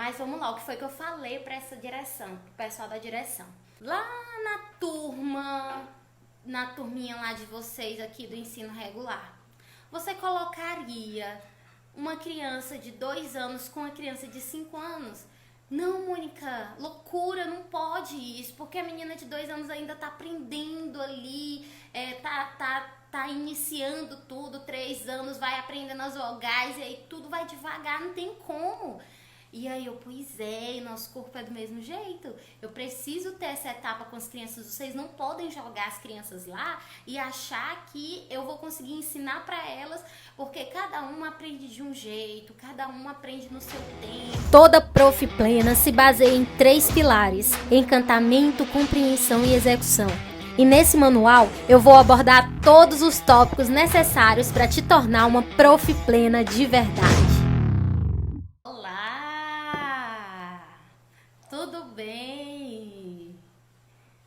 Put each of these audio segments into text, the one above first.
Mas vamos lá, o que foi que eu falei para essa direção, pro pessoal da direção? Lá na turminha lá de vocês aqui do ensino regular, você colocaria uma criança de 2 anos com uma criança de 5 anos? Não, Mônica, loucura, não pode isso, porque a menina de 2 anos ainda tá aprendendo ali, tá iniciando tudo, 3 anos, vai aprendendo as vogais, e aí tudo vai devagar, não tem como. E aí eu, pois é, nosso corpo é do mesmo jeito. Eu preciso ter essa etapa com as crianças. Vocês não podem jogar as crianças lá e achar que eu vou conseguir ensinar pra elas, porque cada uma aprende de um jeito, cada uma aprende no seu tempo. Toda prof plena se baseia em 3 pilares: encantamento, compreensão e execução. E nesse manual eu vou abordar todos os tópicos necessários para te tornar uma prof plena de verdade. Olá! Tudo bem?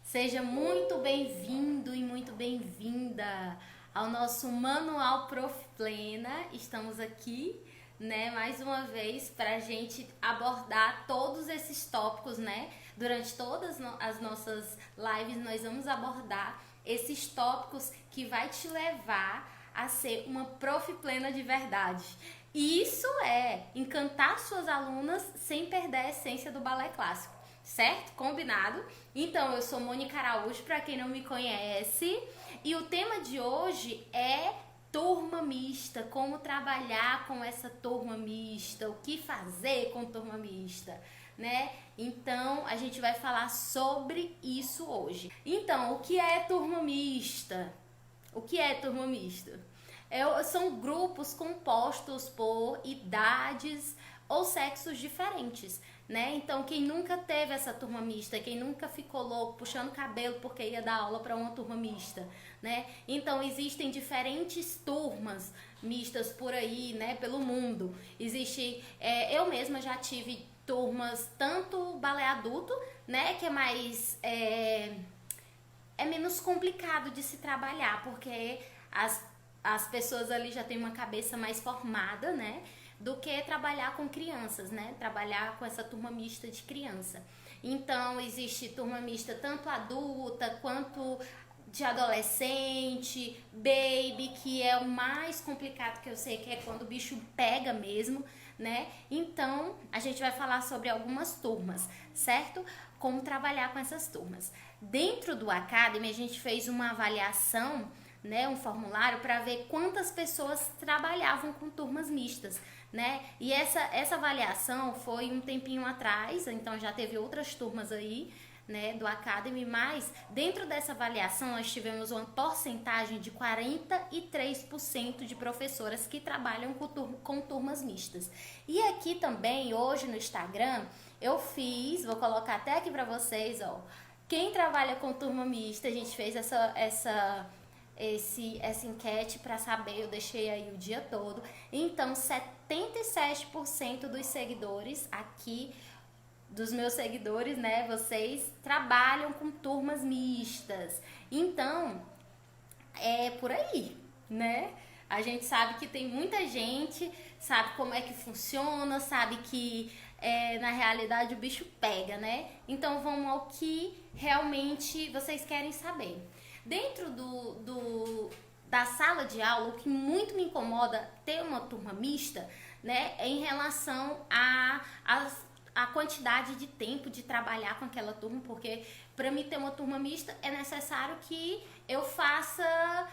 Seja muito bem-vindo e muito bem-vinda ao nosso Manual Prof Plena. Estamos aqui, né, mais uma vez para a gente abordar todos esses tópicos, né? Durante todas as nossas lives nós vamos abordar esses tópicos que vai te levar a ser uma prof plena de verdade. E isso é encantar suas alunas sem perder a essência do balé clássico, certo? Combinado? Então, eu sou Mônica Araújo, para quem não me conhece, e o tema de hoje é turma mista, como trabalhar com essa turma mista, o que fazer com turma mista, né? Então, a gente vai falar sobre isso hoje. Então, o que é turma mista? O que é turma mista? São grupos compostos por idades ou sexos diferentes, né? Então, quem nunca teve essa turma mista, quem nunca ficou louco puxando cabelo porque ia dar aula para uma turma mista, né? Então, existem diferentes turmas mistas por aí, né? Pelo mundo. Eu mesma já tive turmas, tanto balé adulto, né? Que é mais... é menos complicado de se trabalhar, porque as pessoas ali já têm uma cabeça mais formada, né? Do que trabalhar com crianças, né? Trabalhar com essa turma mista de criança. Então, existe turma mista tanto adulta quanto de adolescente, baby, que é o mais complicado que eu sei, que é quando o bicho pega mesmo, né? Então, a gente vai falar sobre algumas turmas, certo? Como trabalhar com essas turmas. Dentro do Academy, a gente fez uma avaliação, né, um formulário para ver quantas pessoas trabalhavam com turmas mistas, né? E essa avaliação foi um tempinho atrás, então já teve outras turmas aí, né, do Academy, mas dentro dessa avaliação nós tivemos uma porcentagem de 43% de professoras que trabalham com turmas mistas. E aqui também, hoje no Instagram, vou colocar até aqui para vocês, ó, quem trabalha com turma mista. A gente fez essa enquete para saber, eu deixei aí o dia todo. Então, 77% dos seguidores aqui, dos meus seguidores, né, vocês trabalham com turmas mistas. Então, é por aí, né? A gente sabe que tem muita gente, sabe como é que funciona, sabe que na realidade o bicho pega, né? Então vamos ao que realmente vocês querem saber. Dentro da sala de aula, o que muito me incomoda ter uma turma mista, né, é em relação a quantidade de tempo de trabalhar com aquela turma, porque para mim ter uma turma mista é necessário que eu faça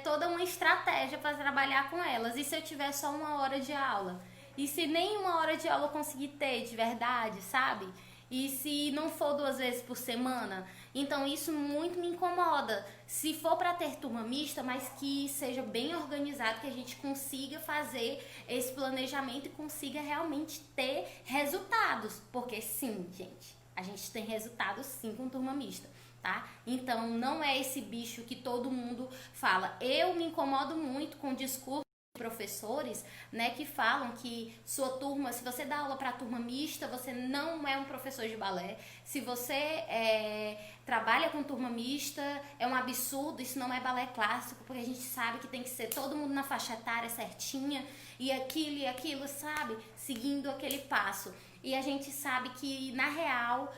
toda uma estratégia para trabalhar com elas. E se eu tiver só 1 hora de aula? E se nem 1 hora de aula eu conseguir ter de verdade, sabe? E se não for 2 vezes por semana? Então isso muito me incomoda. Se for para ter turma mista, mas que seja bem organizado, que a gente consiga fazer esse planejamento e consiga realmente ter resultados. Porque sim, gente, a gente tem resultados sim com turma mista, tá? Então não é esse bicho que todo mundo fala. Eu me incomodo muito com o discurso professores, né, que falam que sua turma, se você dá aula para turma mista, você não é um professor de balé. Se você trabalha com turma mista, é um absurdo, isso não é balé clássico, porque a gente sabe que tem que ser todo mundo na faixa etária certinha e aquilo, sabe? Seguindo aquele passo. e a gente sabe que, na real,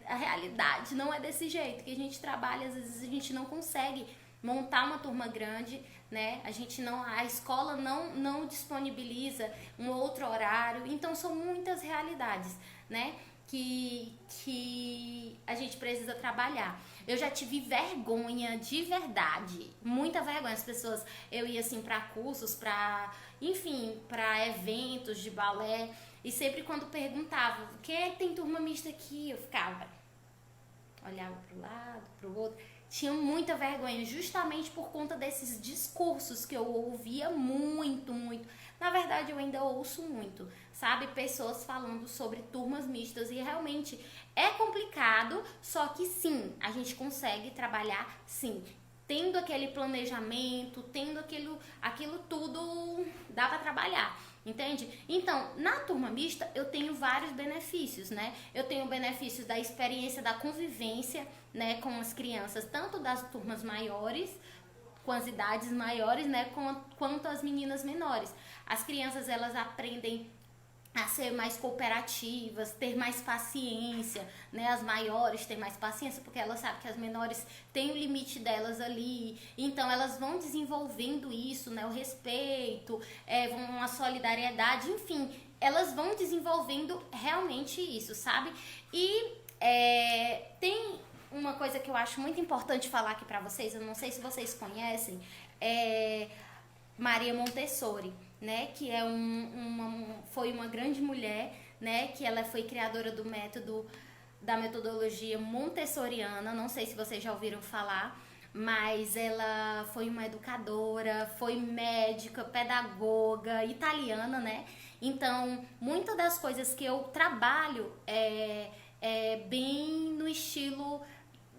a realidade não é desse jeito, que a gente trabalha, às vezes a gente não consegue montar uma turma grande, né? A escola não disponibiliza um outro horário, então são muitas realidades, né? Que a gente precisa trabalhar. Eu já tive vergonha de verdade, muita vergonha. As pessoas, eu ia assim para cursos, para eventos de balé, e sempre quando perguntavam, quem é que tem turma mista aqui? Eu ficava, olhava pro lado, pro outro, tinha muita vergonha, justamente por conta desses discursos que eu ouvia muito, muito. Na verdade, eu ainda ouço muito, sabe? Pessoas falando sobre turmas mistas, e realmente é complicado, só que sim, a gente consegue trabalhar, sim. Tendo aquele planejamento, tendo aquilo tudo, dá pra trabalhar, entende? Então, na turma mista, eu tenho vários benefícios, né? Eu tenho benefícios da experiência da convivência, né, com as crianças, tanto das turmas maiores, com as idades maiores, né, quanto as meninas menores. As crianças, elas aprendem a ser mais cooperativas, ter mais paciência, né? As maiores têm mais paciência porque elas sabem que as menores têm o limite delas ali, então elas vão desenvolvendo isso, né? O respeito, a solidariedade, enfim, elas vão desenvolvendo realmente isso, sabe? E tem uma coisa que eu acho muito importante falar aqui pra vocês, eu não sei se vocês conhecem, Maria Montessori, né, que foi uma grande mulher, né, que ela foi criadora da metodologia montessoriana, não sei se vocês já ouviram falar, mas ela foi uma educadora, foi médica, pedagoga, italiana, né, então muitas das coisas que eu trabalho é bem no estilo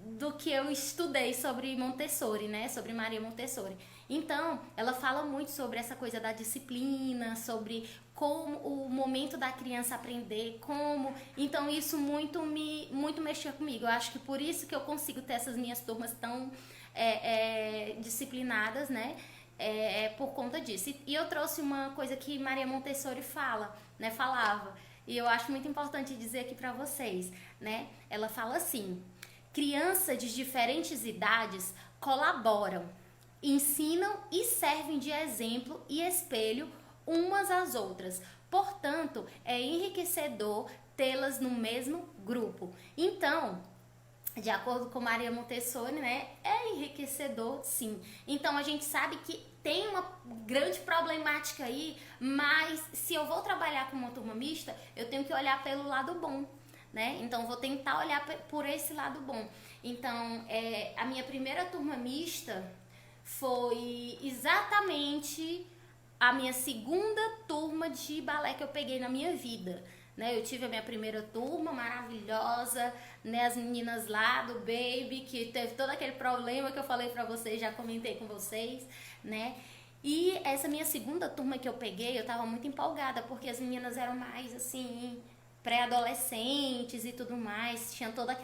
do que eu estudei sobre Montessori, né, sobre Maria Montessori. Então, ela fala muito sobre essa coisa da disciplina, sobre como o momento da criança aprender, como... Então, isso muito mexia comigo. Eu acho que por isso que eu consigo ter essas minhas turmas tão disciplinadas, né? Por conta disso. E eu trouxe uma coisa que Maria Montessori falava, e eu acho muito importante dizer aqui pra vocês, né? Ela fala assim: crianças de diferentes idades colaboram, ensinam e servem de exemplo e espelho umas às outras. Portanto, é enriquecedor tê-las no mesmo grupo. Então, de acordo com Maria Montessori, né, é enriquecedor, sim. Então, a gente sabe que tem uma grande problemática aí, mas se eu vou trabalhar com uma turma mista, eu tenho que olhar pelo lado bom, né? Então, vou tentar olhar por esse lado bom. Então, a minha primeira turma mista foi exatamente a minha segunda turma de balé que eu peguei na minha vida, né? Eu tive a minha primeira turma maravilhosa, né? As meninas lá do Baby, que teve todo aquele problema que eu falei pra vocês, já comentei com vocês, né? E essa minha segunda turma que eu peguei, eu tava muito empolgada, porque as meninas eram mais, assim, pré-adolescentes e tudo mais, tinha toda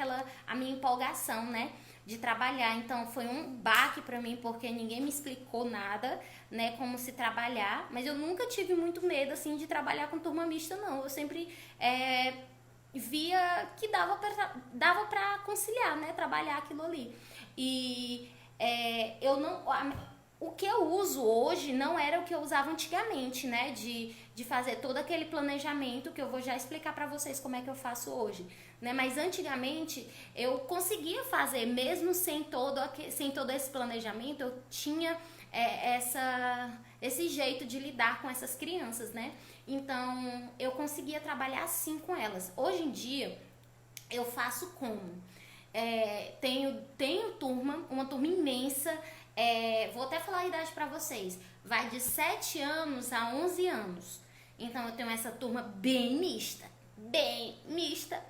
a minha empolgação, né, de trabalhar. Então foi um baque pra mim, porque ninguém me explicou nada, né, como se trabalhar, mas eu nunca tive muito medo, assim, de trabalhar com turma mista, não. Eu sempre via que dava pra conciliar, né, trabalhar aquilo ali. E eu não... O que eu uso hoje não era o que eu usava antigamente, né? De fazer todo aquele planejamento, que eu vou já explicar pra vocês como é que eu faço hoje, né? Mas antigamente eu conseguia fazer, mesmo sem todo esse planejamento, eu tinha esse jeito de lidar com essas crianças, né? Então eu conseguia trabalhar assim com elas. Hoje em dia eu faço como? Tenho uma turma imensa. Vou até falar a idade pra vocês. Vai de 7 anos a 11 anos. Então eu tenho essa turma bem mista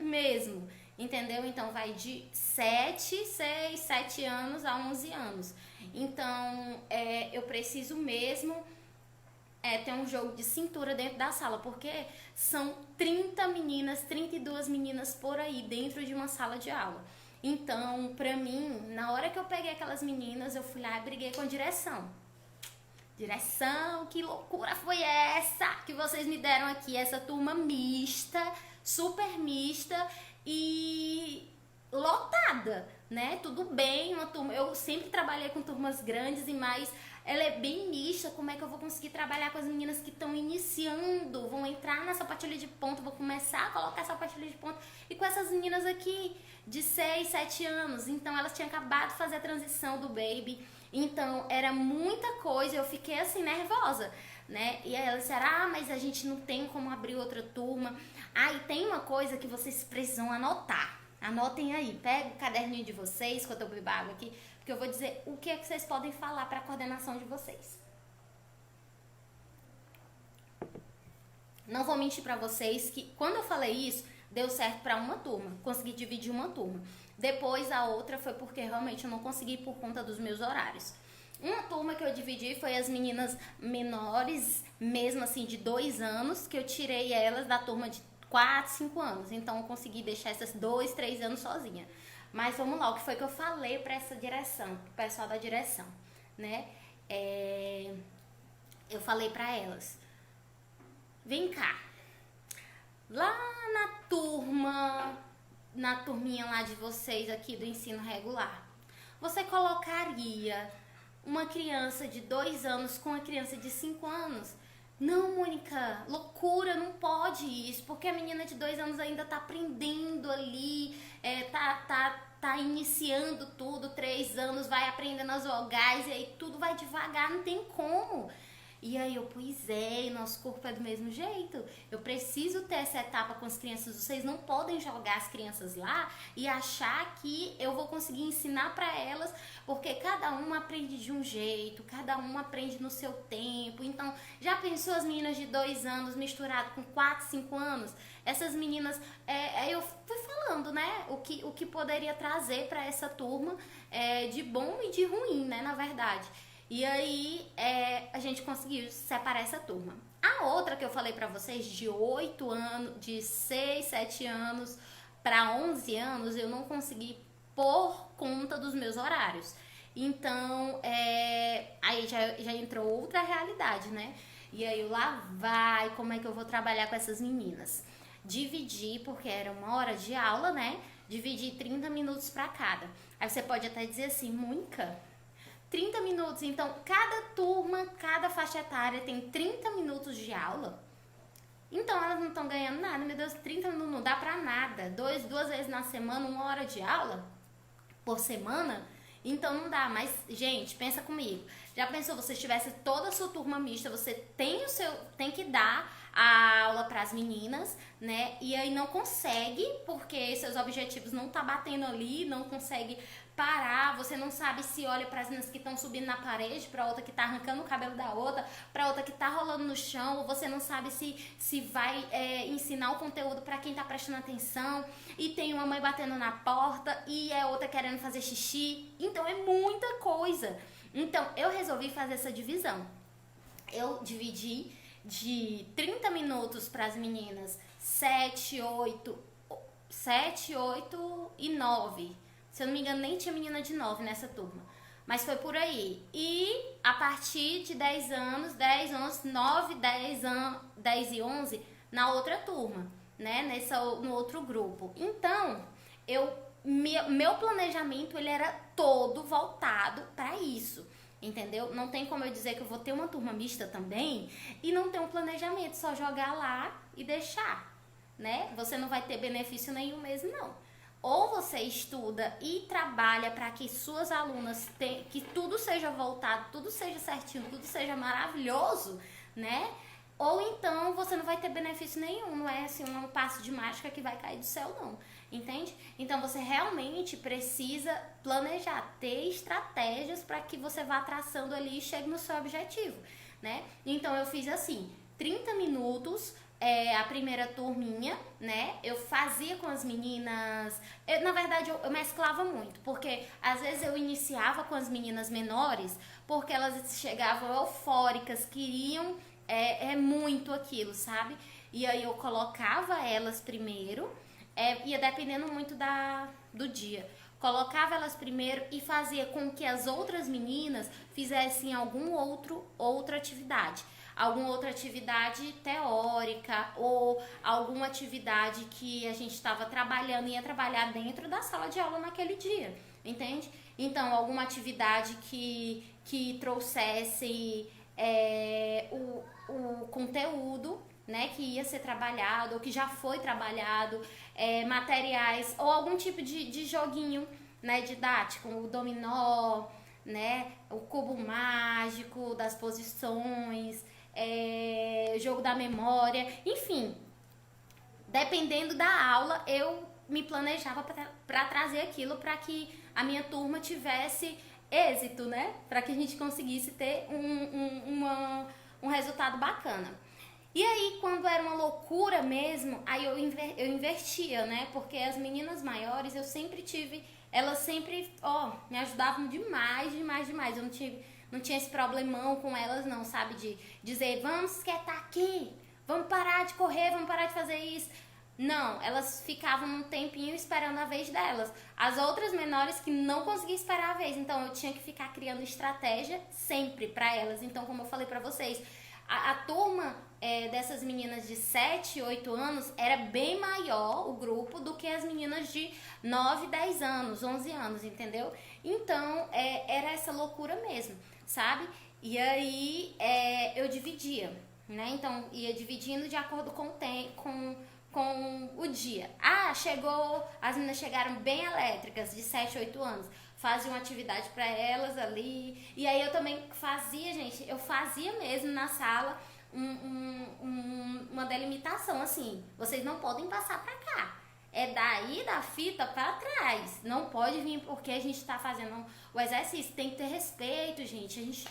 mesmo, entendeu? Então vai de 7 anos a 11 anos. Então eu preciso mesmo ter um jogo de cintura dentro da sala, porque são 32 meninas por aí dentro de uma sala de aula. Então, pra mim, na hora que eu peguei aquelas meninas, eu fui lá e briguei com a direção. Direção, que loucura foi essa que vocês me deram aqui, essa turma mista, super mista e lotada, né? Tudo bem, uma turma, eu sempre trabalhei com turmas grandes e mais, ela é bem mista. Como é que eu vou conseguir trabalhar com as meninas que estão iniciando, vão entrar na sapatilha de ponta, vou começar a colocar sapatilha de ponta, e com essas meninas aqui de 6, 7 anos, então elas tinham acabado de fazer a transição do baby, então era muita coisa, eu fiquei assim nervosa, né? E aí elas disseram, mas a gente não tem como abrir outra turma. E tem uma coisa que vocês precisam anotar. Anotem aí, pega o caderninho de vocês, enquanto eu bebo água aqui, porque eu vou dizer o que é que vocês podem falar para a coordenação de vocês. Não vou mentir para vocês que quando eu falei isso, deu certo para uma turma, consegui dividir uma turma. Depois a outra foi porque realmente eu não consegui por conta dos meus horários. Uma turma que eu dividi foi as meninas menores, mesmo assim de 2 anos, que eu tirei elas da turma de 4, 5 anos. Então eu consegui deixar essas 2, 3 anos sozinha. Mas vamos lá, o que foi que eu falei para essa direção, pro pessoal da direção, né? Eu falei para elas, vem cá, lá na turminha lá de vocês aqui do ensino regular, você colocaria uma criança de 2 anos com uma criança de 5 anos? Não, Mônica, loucura, não pode isso, porque a menina de 2 anos ainda tá aprendendo ali, tá iniciando tudo, 3 anos, vai aprendendo as vogais, e aí tudo vai devagar, não tem como. E aí pois é, nosso corpo é do mesmo jeito. Eu preciso ter essa etapa com as crianças. Vocês não podem jogar as crianças lá e achar que eu vou conseguir ensinar para elas, porque cada uma aprende de um jeito, cada uma aprende no seu tempo. Então, já pensou as meninas de 2 anos misturado com 4, 5 anos? Essas meninas, eu fui falando, né, o que poderia trazer para essa turma de bom e de ruim, né, na verdade. E aí a gente conseguiu separar essa turma. A outra que eu falei pra vocês, de 8 anos, de 6, 7 anos para 11 anos, eu não consegui por conta dos meus horários. Então, aí já entrou outra realidade, né? E aí lá vai, como é que eu vou trabalhar com essas meninas? Dividir, porque era 1 hora de aula, né? Dividir 30 minutos para cada. Aí você pode até dizer assim, Mônica, 30 minutos, então cada turma, cada faixa etária tem 30 minutos de aula. Então elas não estão ganhando nada, meu Deus, 30 minutos não dá pra nada. 2 vezes na semana, 1 hora de aula por semana, então não dá. Mas, gente, pensa comigo. Já pensou, você tivesse toda a sua turma mista, você tem que dar a aula para as meninas, né? E aí não consegue, porque seus objetivos não tá batendo ali, não consegue parar, você não sabe se olha para as meninas que estão subindo na parede, para outra que tá arrancando o cabelo da outra, para outra que tá rolando no chão, ou você não sabe se vai ensinar o conteúdo para quem tá prestando atenção, e tem uma mãe batendo na porta e outra querendo fazer xixi. Então é muita coisa. Então eu resolvi fazer essa divisão. Eu dividi de 30 minutos para as meninas 7, 8 e 9. Se eu não me engano, nem tinha menina de 9 nessa turma. Mas foi por aí. E a partir de 10 anos, 10, 11, 9, 10 e 11, na outra turma, né? No outro grupo. Então, meu planejamento, ele era todo voltado para isso. Entendeu? Não tem como eu dizer que eu vou ter uma turma mista também e não ter um planejamento, só jogar lá e deixar, né? Você não vai ter benefício nenhum mesmo, não. Ou você estuda e trabalha para que suas alunas que tudo seja voltado, tudo seja certinho, tudo seja maravilhoso, né? Ou então você não vai ter benefício nenhum, não é assim um passo de mágica que vai cair do céu, não. Entende? Então você realmente precisa planejar, ter estratégias para que você vá traçando ali e chegue no seu objetivo, né? Então eu fiz assim, 30 minutos, a primeira turminha, né? Eu fazia com as meninas, na verdade eu mesclava muito, porque às vezes eu iniciava com as meninas menores, porque elas chegavam eufóricas, queriam muito aquilo, sabe? E aí eu colocava elas primeiro, ia dependendo muito do dia. colocava elas primeiro e fazia com que as outras meninas fizessem outra atividade. Alguma outra atividade teórica ou alguma atividade que a gente estava trabalhando e ia trabalhar dentro da sala de aula naquele dia, entende? Então, alguma atividade que trouxesse o conteúdo, né, que ia ser trabalhado ou que já foi trabalhado, materiais ou algum tipo de joguinho, né, didático, o dominó, né, o cubo mágico das posições, jogo da memória, enfim, dependendo da aula, eu me planejava para trazer aquilo para que a minha turma tivesse êxito, né? Para que a gente conseguisse ter um resultado bacana. E aí, quando era uma loucura mesmo, aí eu invertia, né? Porque as meninas maiores, eu sempre tive... Elas sempre, me ajudavam demais. Eu não tinha esse problemão com elas não, sabe? De dizer, vamos quietar aqui, vamos parar de correr, vamos parar de fazer isso. Não, elas ficavam um tempinho esperando a vez delas. As outras menores que não conseguiam esperar a vez, então eu tinha que ficar criando estratégia sempre pra elas. Então, como eu falei pra vocês, a turma dessas meninas de 7, 8 anos era bem maior o grupo do que as meninas de 9, 10 anos, 11 anos, entendeu? Então, era essa loucura mesmo, sabe? E aí, eu dividia, né? Então, ia dividindo de acordo com o dia. As meninas chegaram bem elétricas, de 7, 8 anos. Fazia uma atividade para elas ali. E aí eu também fazia, gente, eu fazia mesmo na sala uma delimitação, assim, vocês não podem passar para cá. É daí da fita para trás. Não pode vir porque a gente tá fazendo o exercício. Tem que ter respeito, gente.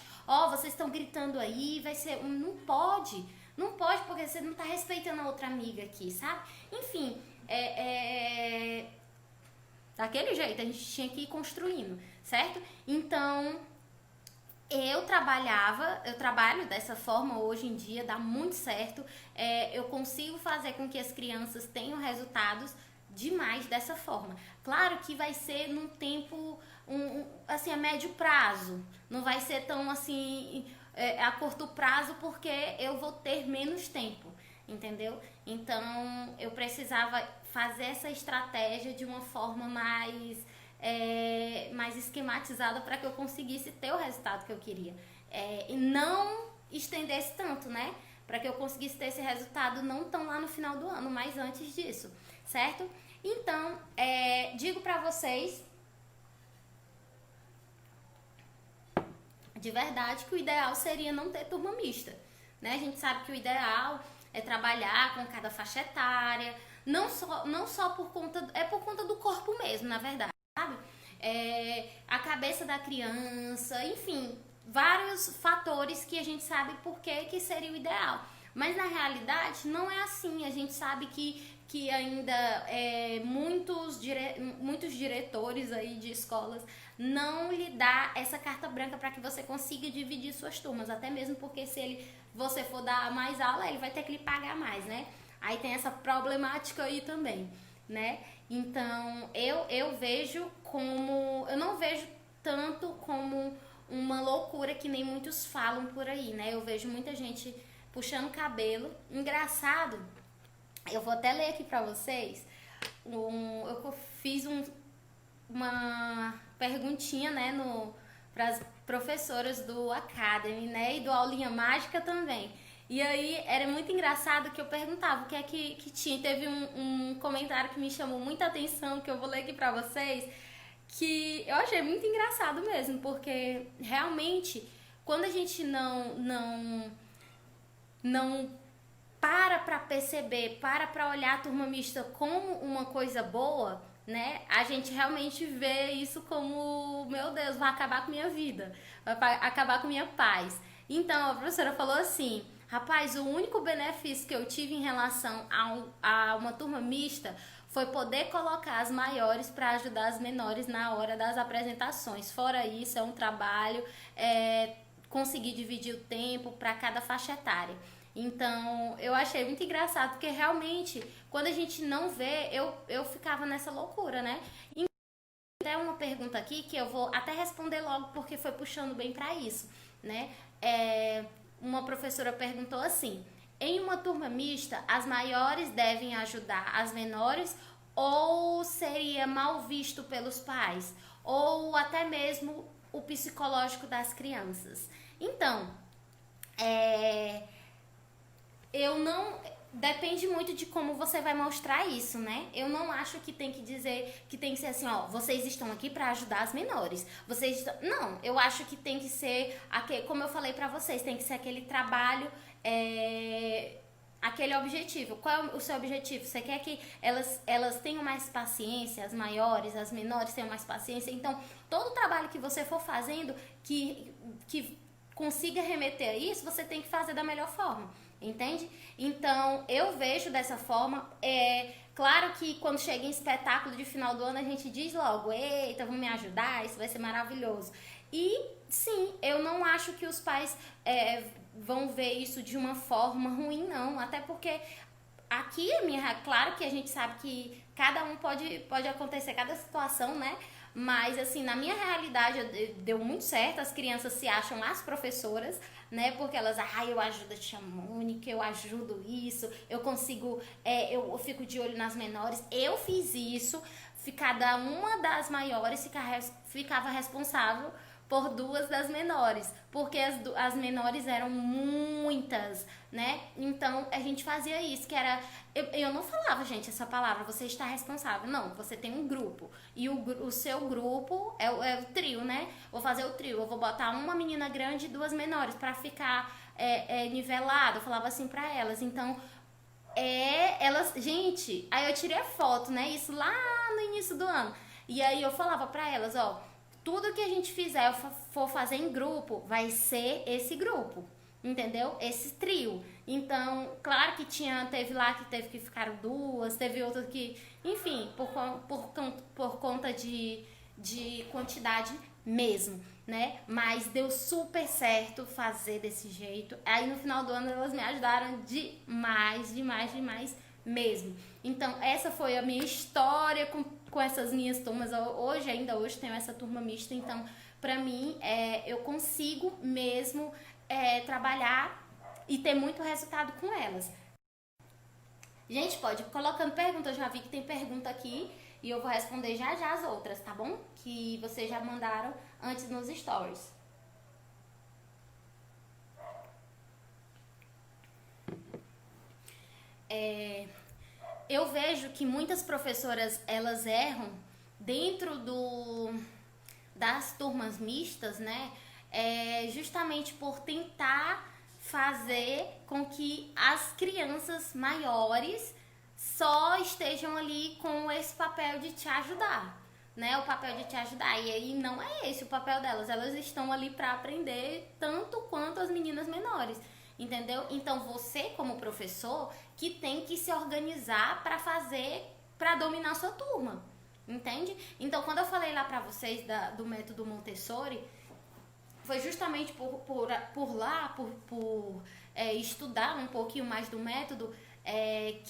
Vocês estão gritando aí, vai ser... Não pode. Não pode porque você não tá respeitando a outra amiga aqui, sabe? Enfim, daquele jeito, a gente tinha que ir construindo, certo? Então, eu trabalho dessa forma hoje em dia, dá muito certo. Eu consigo fazer com que as crianças tenham resultados demais dessa forma. Claro que vai ser num tempo, assim, a médio prazo. Não vai ser tão, assim, a curto prazo, porque eu vou ter menos tempo, entendeu? Então, eu precisava fazer essa estratégia de uma forma mais esquematizada para que eu conseguisse ter o resultado que eu queria. E não estendesse tanto, né? Para que eu conseguisse ter esse resultado não tão lá no final do ano, mas antes disso, certo? Então, digo para vocês, de verdade, que o ideal seria não ter turma mista, né? A gente sabe que o ideal é trabalhar com cada faixa etária, não só por conta do corpo mesmo, na verdade, sabe? A cabeça da criança, enfim, vários fatores que a gente sabe por que seria o ideal. Mas na realidade não é assim. A gente sabe que ainda muitos diretores aí de escolas não lhe dá essa carta branca para que você consiga dividir suas turmas, até mesmo porque se você for dar mais aula, ele vai ter que lhe pagar mais, né? Aí tem essa problemática aí também, né? Então, eu vejo eu não vejo tanto como uma loucura que nem muitos falam por aí, né? Eu vejo muita gente puxando cabelo. Engraçado, eu vou até ler aqui pra vocês. Eu fiz uma perguntinha, né, para as professoras do Academy, né, e do Aulinha Mágica também. E aí era muito engraçado que eu perguntava o que é que tinha. Teve um comentário que me chamou muita atenção, que eu vou ler aqui pra vocês, que eu achei muito engraçado mesmo, porque realmente quando a gente não para perceber, para olhar a turma mista como uma coisa boa, né? A gente realmente vê isso como, meu Deus, vai acabar com minha vida, vai acabar com minha paz. Então, a professora falou assim: rapaz, o único benefício que eu tive em relação a uma turma mista foi poder colocar as maiores para ajudar as menores na hora das apresentações. Fora isso, é um trabalho, conseguir dividir o tempo para cada faixa etária. Então, eu achei muito engraçado, porque realmente, quando a gente não vê, eu ficava nessa loucura, né? até uma pergunta aqui que eu vou até responder logo porque foi puxando bem para isso, né? Uma professora perguntou assim: em uma turma mista, as maiores devem ajudar as menores ou seria mal visto pelos pais? Ou até mesmo o psicológico das crianças? Então, eu não... Depende muito de como você vai mostrar isso, né? Eu não acho que tem que dizer, que tem que ser assim, ó, vocês estão aqui pra ajudar as menores. Não, eu acho que tem que ser, como eu falei pra vocês, tem que ser aquele trabalho, aquele objetivo. Qual é o seu objetivo? Você quer que elas tenham mais paciência, as maiores, as menores tenham mais paciência? Então, todo o trabalho que você for fazendo, que consiga remeter a isso, você tem que fazer da melhor forma. Entende? Então, eu vejo dessa forma. Claro que quando chega em espetáculo de final do ano, a gente diz logo: eita, vamos me ajudar, isso vai ser maravilhoso. E sim, eu não acho que os pais vão ver isso de uma forma ruim, não. Até porque aqui, claro que a gente sabe que cada um pode acontecer, cada situação, né? Mas, assim, na minha realidade, deu muito certo. As crianças se acham as professoras, né? Porque elas, eu ajudo a tia Mônica, eu ajudo isso, eu consigo, eu fico de olho nas menores. Eu fiz isso, cada uma das maiores ficava responsável por duas das menores, porque as menores eram muitas, né? Então, a gente fazia isso, que era... Eu não falava, gente, essa palavra, você está responsável. Não, você tem um grupo. E o seu grupo é o trio, né? Vou fazer o trio. Eu vou botar uma menina grande e duas menores pra ficar nivelado. Eu falava assim pra elas. Então, elas... Gente, aí eu tirei a foto, né? Isso lá no início do ano. E aí eu falava pra elas, ó... Tudo que a gente fizer, for fazer em grupo, vai ser esse grupo, entendeu? Esse trio. Então, claro que teve lá que teve que ficar duas, teve outras que, enfim, por conta de quantidade mesmo, né? Mas deu super certo fazer desse jeito. Aí no final do ano elas me ajudaram demais mesmo. Então, essa foi a minha história com essas minhas turmas. Ainda hoje tenho essa turma mista, então, pra mim, eu consigo mesmo trabalhar e ter muito resultado com elas. Gente, pode ir colocando pergunta, eu já vi que tem pergunta aqui e eu vou responder já as outras, tá bom? Que vocês já mandaram antes nos stories. Eu vejo que muitas professoras, elas erram dentro das turmas mistas, né? Justamente por tentar fazer com que as crianças maiores só estejam ali com esse papel de te ajudar, né? O papel de te ajudar. E aí não é esse o papel delas. Elas estão ali para aprender tanto quanto as meninas menores. Entendeu? Então você, como professor, que tem que se organizar para dominar sua turma. Entende? Então, quando eu falei lá pra vocês do método Montessori, foi justamente por estudar um pouquinho mais do método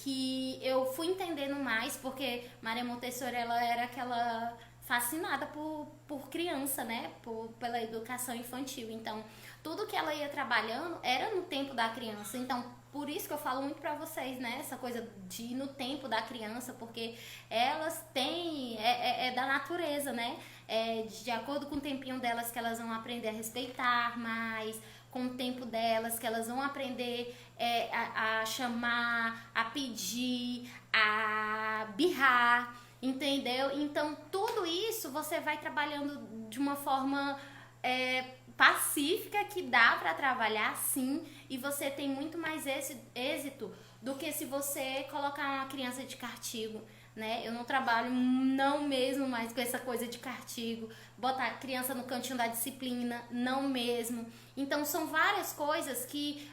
que eu fui entendendo mais, porque Maria Montessori, ela era aquela fascinada por criança, né? Pela educação infantil. Então, tudo que ela ia trabalhando era no tempo da criança. Então, por isso que eu falo muito pra vocês, né? Essa coisa de ir no tempo da criança, porque elas têm... da natureza, né? De acordo com o tempinho delas que elas vão aprender a respeitar mais, com o tempo delas que elas vão aprender a chamar, a pedir, a birrar, entendeu? Então, tudo isso você vai trabalhando de uma forma pacífica, que dá pra trabalhar sim, e você tem muito mais êxito do que se você colocar uma criança de castigo, né? Eu não trabalho não mesmo mais com essa coisa de castigo, botar a criança no cantinho da disciplina, não mesmo. Então são várias coisas que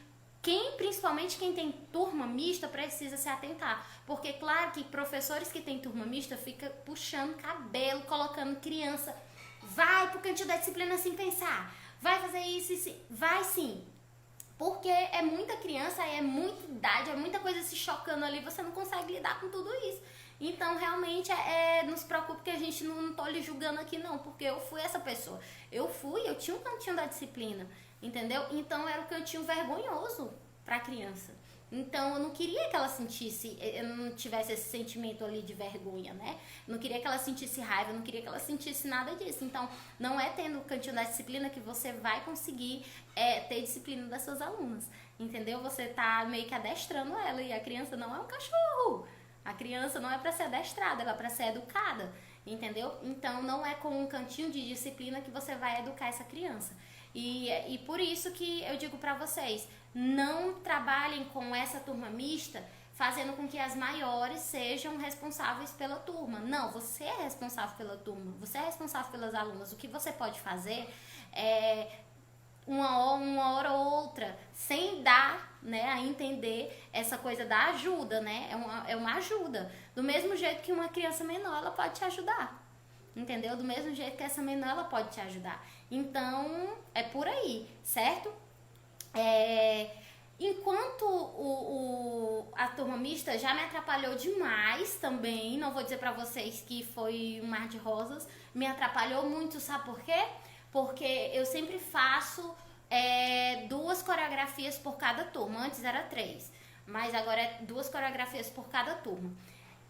principalmente quem tem turma mista precisa se atentar, porque claro que professores que têm turma mista fica puxando cabelo, colocando criança, vai pro cantinho da disciplina sem pensar, vai fazer isso, vai sim, porque é muita criança, é muita idade, é muita coisa se chocando ali, você não consegue lidar com tudo isso. Então, realmente, não se preocupe que a gente não tô lhe julgando aqui, não, porque eu fui essa pessoa. Eu tinha um cantinho da disciplina, entendeu? Então, era o cantinho vergonhoso pra criança. Então, eu não queria que ela sentisse, eu não tivesse esse sentimento ali de vergonha, né? Eu não queria que ela sentisse raiva, eu não queria que ela sentisse nada disso. Então, não é tendo o cantinho da disciplina que você vai conseguir ter disciplina das suas alunas, entendeu? Você tá meio que adestrando ela, e a criança não é um cachorro. A criança não é para ser adestrada, ela é para ser educada, entendeu? Então, não é com um cantinho de disciplina que você vai educar essa criança. E por isso que eu digo para vocês, não trabalhem com essa turma mista fazendo com que as maiores sejam responsáveis pela turma. Não, você é responsável pela turma, você é responsável pelas alunas. O que você pode fazer é uma hora ou outra, sem dar, né, a entender essa coisa da ajuda, né? É uma ajuda. Do mesmo jeito que uma criança menor, ela pode te ajudar. Entendeu? Do mesmo jeito que essa menor, ela pode te ajudar. Então, é por aí, certo? Enquanto a turma mista já me atrapalhou demais também, não vou dizer pra vocês que foi um mar de rosas, me atrapalhou muito, sabe por quê? Porque eu sempre faço 2 coreografias por cada turma. Antes era 3, mas agora é 2 coreografias por cada turma.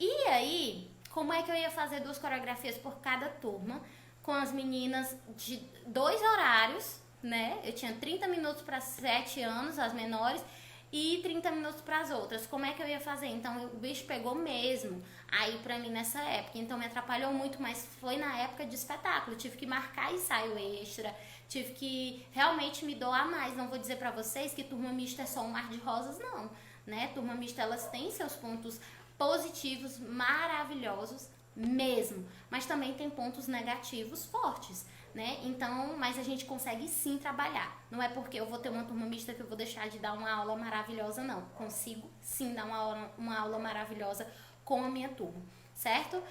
E aí, como é que eu ia fazer 2 coreografias por cada turma com as meninas de 2 horários, né? Eu tinha 30 minutos para 7 anos, as menores, e 30 minutos para as outras. Como é que eu ia fazer? Então, o bicho pegou mesmo aí pra mim nessa época. Então, me atrapalhou muito, mas foi na época de espetáculo. Eu tive que marcar ensaio extra, tive que realmente me doar mais. Não vou dizer pra vocês que turma mista é só um mar de rosas, não, né? Turma mista, elas têm seus pontos positivos, maravilhosos mesmo, mas também tem pontos negativos fortes, né? Então, mas a gente consegue sim trabalhar. Não é porque eu vou ter uma turma mista que eu vou deixar de dar uma aula maravilhosa, não. Consigo sim dar uma aula maravilhosa com a minha turma, certo?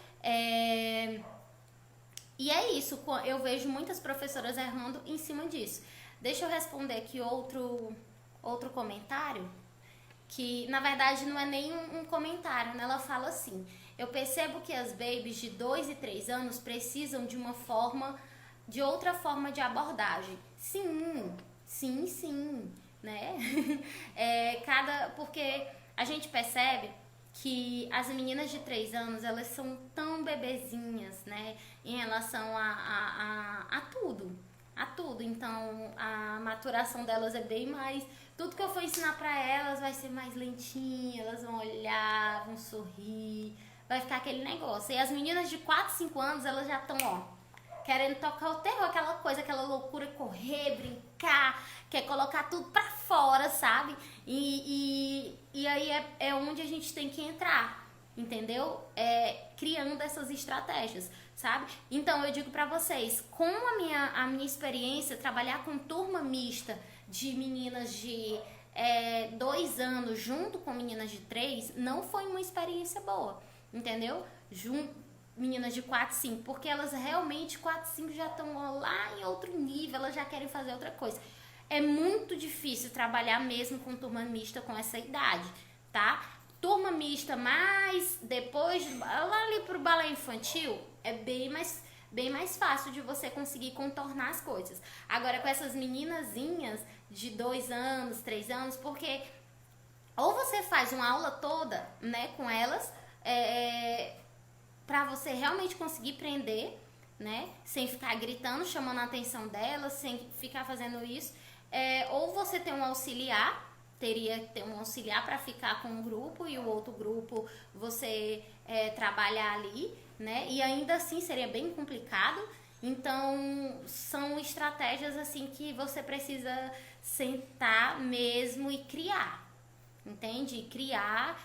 E é isso, eu vejo muitas professoras errando em cima disso. Deixa eu responder aqui outro comentário, que na verdade não é nem um comentário, né? Ela fala assim: eu percebo que as babies de 2 e 3 anos precisam de outra forma de abordagem. Sim, né? Porque a gente percebe que as meninas de 3 anos, elas são tão bebezinhas, né? Em relação a tudo. Então, a maturação delas é bem mais... Tudo que eu for ensinar pra elas vai ser mais lentinho, elas vão olhar, vão sorrir, vai ficar aquele negócio. E as meninas de 4, 5 anos, elas já estão, querendo tocar o terror, aquela coisa, aquela loucura, correr, brincar, quer colocar tudo pra fora, sabe? E aí é onde a gente tem que entrar, entendeu? Criando essas estratégias, sabe? Então, eu digo pra vocês, com a minha experiência, trabalhar com turma mista de meninas de 2 anos junto com meninas de 3, não foi uma experiência boa, entendeu? Meninas de 4, 5, porque elas realmente, 4, 5 já estão lá em outro nível, elas já querem fazer outra coisa. É muito difícil trabalhar mesmo com turma mista com essa idade, tá? Turma mista, mas depois, lá ali pro balé infantil, é bem mais fácil de você conseguir contornar as coisas. Agora, com essas meninazinhas de 2 anos, 3 anos, porque ou você faz uma aula toda, né, com elas, pra você realmente conseguir prender, né, sem ficar gritando, chamando a atenção delas, sem ficar fazendo isso, ou você tem um auxiliar, teria que ter um auxiliar para ficar com um grupo e o outro grupo você trabalhar ali, né? E ainda assim seria bem complicado. Então, são estratégias assim que você precisa sentar mesmo e criar, entende? Criar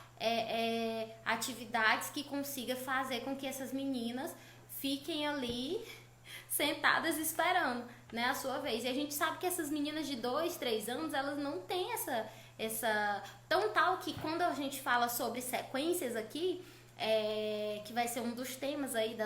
atividades que consiga fazer com que essas meninas fiquem ali sentadas esperando, né, a sua vez. E a gente sabe que essas meninas de 2, 3 anos, elas não têm essa tão tal que quando a gente fala sobre sequências aqui, que vai ser um dos temas aí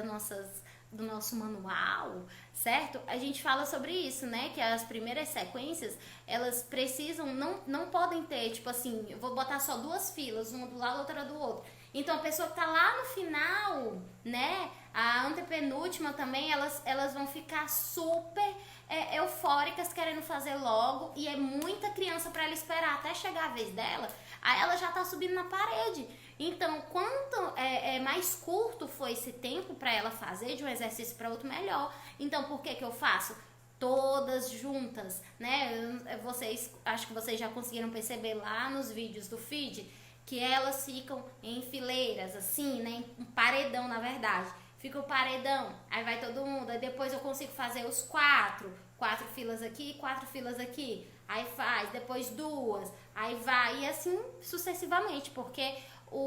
do nosso manual, certo? A gente fala sobre isso, né? Que as primeiras sequências, elas precisam, não podem ter, tipo assim, eu vou botar só 2 filas, uma do lado, outra do outro. Então, a pessoa que tá lá no final, né, a antepenúltima também, elas vão ficar super eufóricas, querendo fazer logo, e é muita criança para ela esperar até chegar a vez dela, aí ela já tá subindo na parede. Então, quanto mais curto for esse tempo para ela fazer de um exercício para outro, melhor. Então, por que eu faço? Todas juntas, né? Vocês, acho que vocês já conseguiram perceber lá nos vídeos do feed que elas ficam em fileiras, assim, né? Um paredão, na verdade. Fica o paredão, aí vai todo mundo, aí depois eu consigo fazer os quatro filas aqui, 4 filas aqui, aí faz, depois 2, aí vai, e assim sucessivamente, porque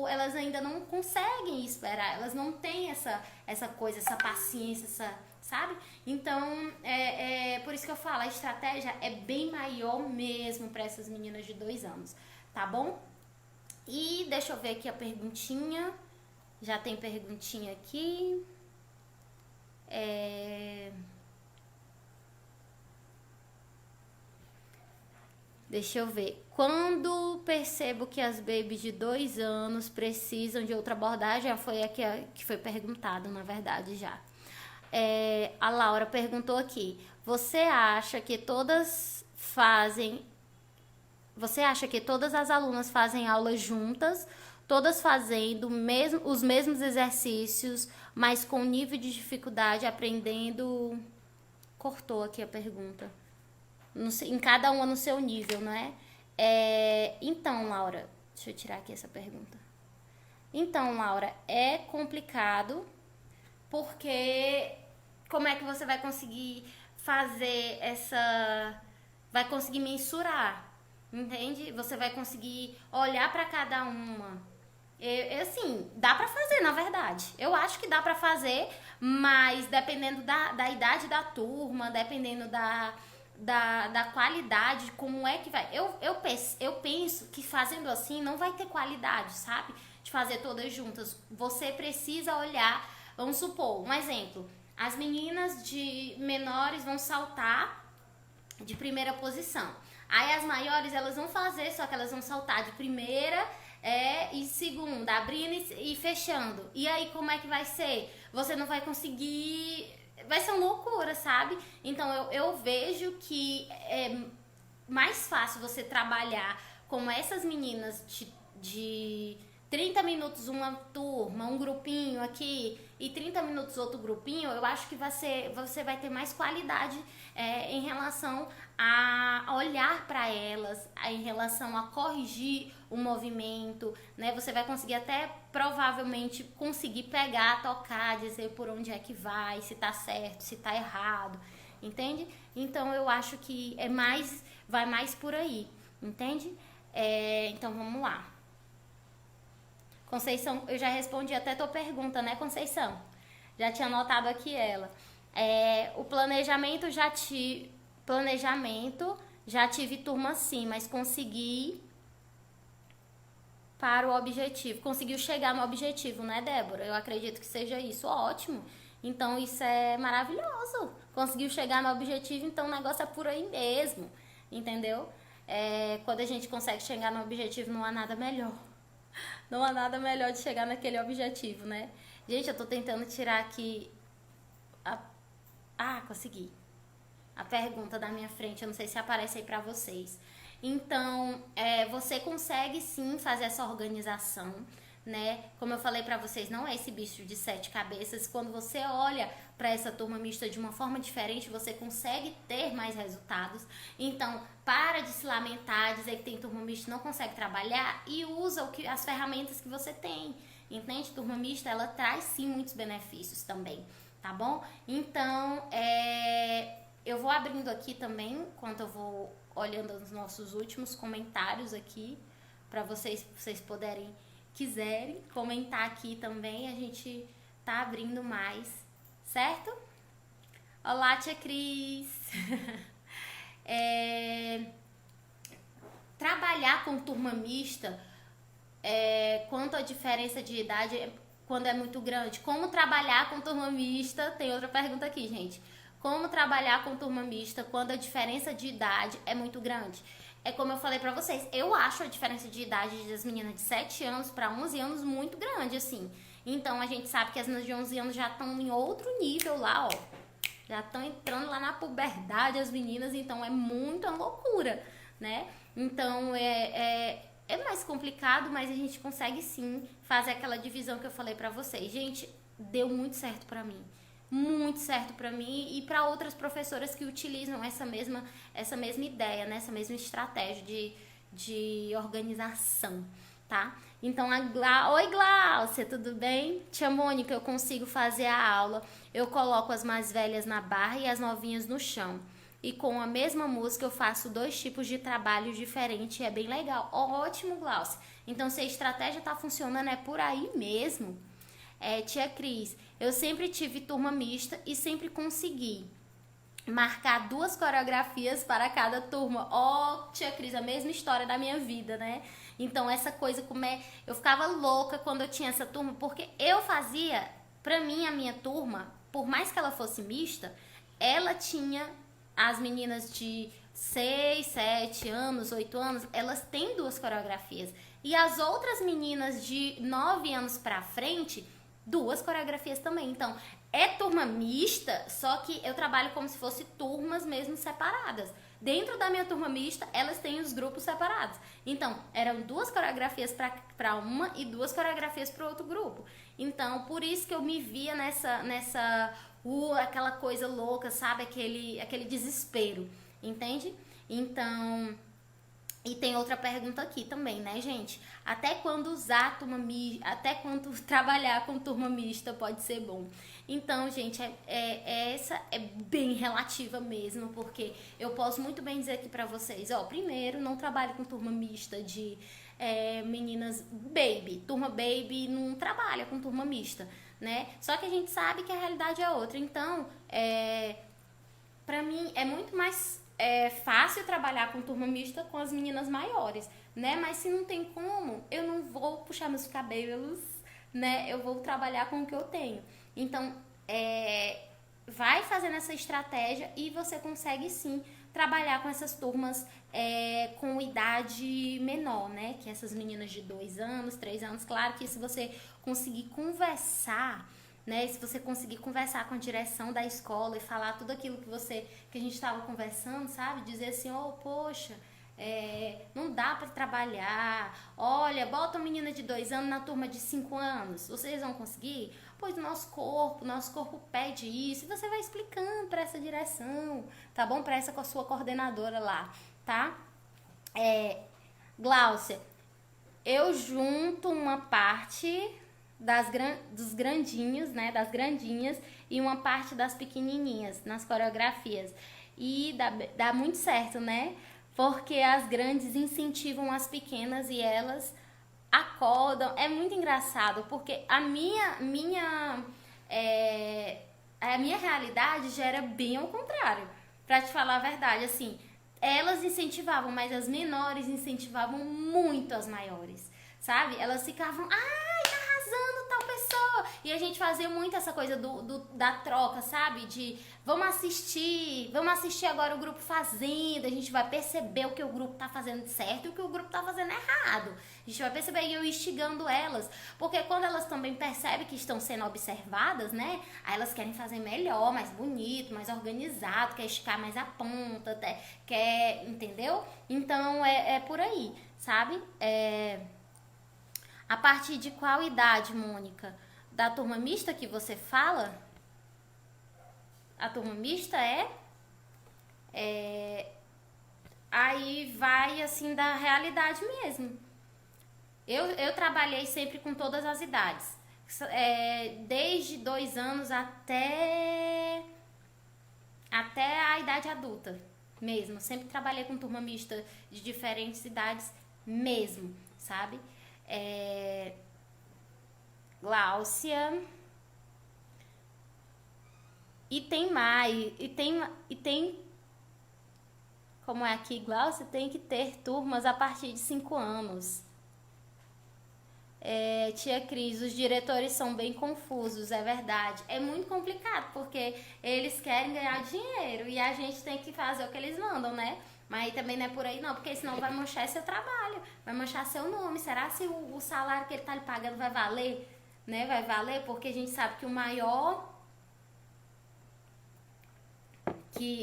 elas ainda não conseguem esperar, elas não têm essa coisa, essa paciência, sabe? Então, por isso que eu falo, a estratégia é bem maior mesmo para essas meninas de 2 anos, tá bom? E deixa eu ver aqui a perguntinha. Já tem perguntinha aqui. Deixa eu ver. Quando percebo que as babies de 2 anos precisam de outra abordagem, já foi a que foi perguntado, na verdade, já. A Laura perguntou aqui. Você acha que todas as alunas fazem aulas juntas, todas fazendo os mesmos exercícios, mas com nível de dificuldade aprendendo? Cortou aqui a pergunta. Em cada uma no seu nível, não é? Então, Laura, deixa eu tirar aqui essa pergunta. Então, Laura, é complicado, porque como é que você vai conseguir fazer vai conseguir mensurar, entende? Você vai conseguir olhar para cada uma. Assim, dá pra fazer, na verdade. Eu acho que dá pra fazer, mas dependendo da idade da turma, dependendo da qualidade, como é que vai. Eu penso que fazendo assim não vai ter qualidade, sabe? De fazer todas juntas. Você precisa olhar, vamos supor, um exemplo. As meninas de menores vão saltar de primeira posição. Aí as maiores, elas vão fazer, só que elas vão saltar de primeira e segunda, abrindo e fechando. E aí, como é que vai ser? Você não vai conseguir... Vai ser uma loucura, sabe? Então, eu vejo que é mais fácil você trabalhar com essas meninas de 30 minutos uma turma, um grupinho aqui, e 30 minutos outro grupinho. Eu acho que você vai ter mais qualidade em relação a olhar para elas, em relação a corrigir o movimento, né? Você vai conseguir até provavelmente conseguir pegar, tocar, dizer por onde é que vai, se tá certo, se tá errado, entende? Então eu acho que vai mais por aí, entende? Então vamos lá. Conceição, eu já respondi até tua pergunta, né, Conceição? Já tinha anotado aqui ela. O planejamento já tive turma sim, mas consegui para o objetivo. Conseguiu chegar no objetivo, né, Débora? Eu acredito que seja isso. Ótimo. Então, isso é maravilhoso. Conseguiu chegar no objetivo, então o negócio é por aí mesmo. Entendeu? Quando a gente consegue chegar no objetivo, não há nada melhor. Não há nada melhor de chegar naquele objetivo, né? Gente, eu tô tentando tirar aqui consegui. A pergunta da minha frente, eu não sei se aparece aí pra vocês. Então, você consegue sim fazer essa organização, né? Como eu falei pra vocês, não é esse bicho de 7 cabeças. Quando você olha pra essa turma mista de uma forma diferente, você consegue ter mais resultados. Então, para de se lamentar, dizer que tem turma mista e não consegue trabalhar, e usa as ferramentas que você tem. Entende? Turma mista, ela traz sim muitos benefícios também, tá bom? Então, eu vou abrindo aqui também, enquanto eu vou olhando os nossos últimos comentários aqui, para vocês quiserem comentar aqui também, a gente tá abrindo mais, certo? Olá, tia Cris! Trabalhar com turma mista, quanto a diferença de idade, quando é muito grande. Como trabalhar com turma mista? Tem outra pergunta aqui, gente. Como trabalhar com turma mista quando a diferença de idade é muito grande? é como eu falei pra vocês, eu acho a diferença de idade das meninas de 7 anos pra 11 anos muito grande, assim. Então a gente sabe que as meninas de 11 anos já estão em outro nível lá, ó. Já estão entrando lá na puberdade as meninas, então é muito uma loucura, né? Então é mais complicado, mas a gente consegue sim fazer aquela divisão que eu falei pra vocês. Gente, deu muito certo pra mim. Muito certo pra mim e pra outras professoras que utilizam essa mesma ideia, né? Essa mesma estratégia de organização, tá? Então, oi Gláucia, tudo bem? Tia Mônica, eu consigo fazer a aula. Eu coloco as mais velhas na barra e as novinhas no chão. E com a mesma música eu faço 2 tipos de trabalho diferentes e é bem legal. Ótimo, Gláucia. Então, se a estratégia tá funcionando, é por aí mesmo. Tia Cris, eu sempre tive turma mista e sempre consegui marcar 2 coreografias para cada turma. Tia Cris, a mesma história da minha vida, né? Então, essa coisa eu ficava louca quando eu tinha essa turma, porque eu fazia, pra mim, a minha turma, por mais que ela fosse mista, ela tinha as meninas de 6, 7 anos, 8 anos, elas têm 2 coreografias. E as outras meninas de 9 anos pra frente, 2 coreografias também. Então, é turma mista, só que eu trabalho como se fosse turmas mesmo separadas. Dentro da minha turma mista, elas têm os grupos separados. Então, eram 2 coreografias para uma e 2 coreografias para outro grupo. Então, por isso que eu me via nessa aquela coisa louca, sabe? Aquele desespero, entende? Então, e tem outra pergunta aqui também, né, gente? Até quando até quando trabalhar com turma mista pode ser bom? Então, gente, essa é bem relativa mesmo, porque eu posso muito bem dizer aqui pra vocês, ó, primeiro, não trabalho com turma mista de meninas baby. Turma baby não trabalha com turma mista, né? Só que a gente sabe que a realidade é outra. Então, pra mim, é muito mais fácil trabalhar com turma mista com as meninas maiores, né? Mas se não tem como, eu não vou puxar meus cabelos, né? Eu vou trabalhar com o que eu tenho. Então, vai fazendo essa estratégia e você consegue sim trabalhar com essas turmas com idade menor, né? Que essas meninas de 2 anos, 3 anos, claro que se você conseguir conversar, né? Se você conseguir conversar com a direção da escola e falar tudo aquilo que a gente estava conversando, sabe? Dizer assim, poxa, não dá para trabalhar. Olha, bota uma menina de 2 anos na turma de 5 anos. Vocês vão conseguir? Pois nosso corpo pede isso. E você vai explicando para essa direção, tá bom? Para essa com a sua coordenadora lá, tá? Gláucia, eu junto uma parte dos grandinhos, né, das grandinhas e uma parte das pequenininhas nas coreografias. E dá muito certo, né? Porque as grandes incentivam as pequenas e elas acordam. É muito engraçado, porque a minha realidade já era bem ao contrário. Pra te falar a verdade, assim, elas incentivavam, mas as menores incentivavam muito as maiores, sabe? Elas ficavam, arrasando tal pessoa. E a gente fazia muito essa coisa da troca, sabe? De vamos assistir agora o grupo fazendo, a gente vai perceber o que o grupo tá fazendo certo e o que o grupo tá fazendo errado. A gente vai perceber e eu instigando elas, porque quando elas também percebem que estão sendo observadas, né? Aí elas querem fazer melhor, mais bonito, mais organizado, quer esticar mais a ponta, entendeu? Então é por aí, sabe? A partir de qual idade, Mônica? Da turma mista que você fala? A turma mista aí vai assim da realidade mesmo. Eu trabalhei sempre com todas as idades. Desde 2 anos até a idade adulta mesmo. Sempre trabalhei com turma mista de diferentes idades mesmo, sabe? Gláucia. E tem mais. E tem. Como é aqui, Gláucia? Tem que ter turmas a partir de 5 anos. Tia Cris, os diretores são bem confusos, é verdade. É muito complicado, porque eles querem ganhar dinheiro e a gente tem que fazer o que eles mandam, né? Mas também não é por aí não, porque senão vai manchar seu trabalho, vai manchar seu nome. Será se o salário que ele tá lhe pagando vai valer? Né? Vai valer? Porque a gente sabe que